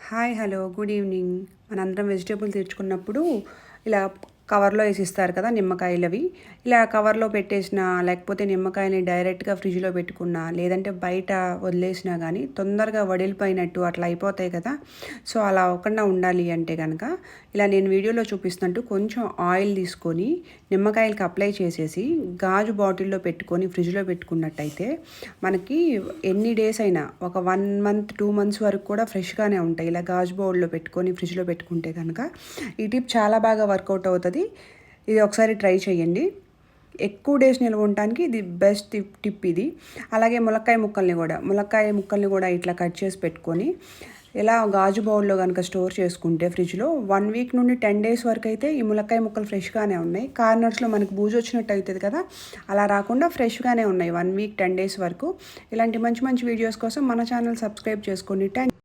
Hi hello good evening. మనందరం vegetable తెచ్చుకున్నప్పుడు ఇలా కవర్లో వేసి ఇస్తారు కదా నిమ్మకాయలవి. ఇలా కవర్లో పెట్టేసిన లేకపోతే నిమ్మకాయని డైరెక్ట్గా ఫ్రిడ్జ్లో పెట్టుకున్నా లేదంటే బయట వదిలేసినా కానీ తొందరగా వడిలిపోయినట్టు అట్లా అయిపోతాయి కదా. సో అలా అవ్వకుండా ఉండాలి అంటే కనుక ఇలా నేను వీడియోలో చూపిస్తున్నట్టు కొంచెం ఆయిల్ తీసుకొని నిమ్మకాయలకి అప్లై చేసేసి గాజు బాటిల్లో పెట్టుకొని ఫ్రిడ్జ్లో పెట్టుకున్నట్టయితే మనకి ఎన్ని డేస్ అయినా ఒక 1 మంత్ 2 మంత్స్ వరకు కూడా ఫ్రెష్గానే ఉంటాయి. ఇలా గాజు బౌల్లో పెట్టుకొని ఫ్రిడ్జ్లో పెట్టుకుంటే కనుక ఈ టిప్ చాలా బాగా వర్కౌట్ అవుతుంది. ఇది ఒకసారి ట్రై చేయండి. ఎక్కువ డేస్ నిల్వ ఉండటానికి ఇది బెస్ట్ టిప్ ఇది. అలాగే ములక్కాయ ముక్కల్ని కూడా ఇట్లా కట్ చేసి పెట్టుకొని ఇలా గాజు బౌల్లో కనుక స్టోర్ చేసుకుంటే ఫ్రిడ్జ్లో 1 వీక్ నుండి 10 డేస్ వరకు అయితే ఈ ములక్కాయ ముక్కలు ఫ్రెష్గానే ఉన్నాయి. కార్నర్స్లో మనకు బూజు వచ్చినట్టు అవుతుంది కదా, అలా రాకుండా ఫ్రెష్గానే ఉన్నాయి 1 వీక్ 10 డేస్ వరకు. ఇలాంటి మంచి మంచి వీడియోస్ కోసం మన ఛానల్ సబ్స్క్రైబ్ చేసుకోండి.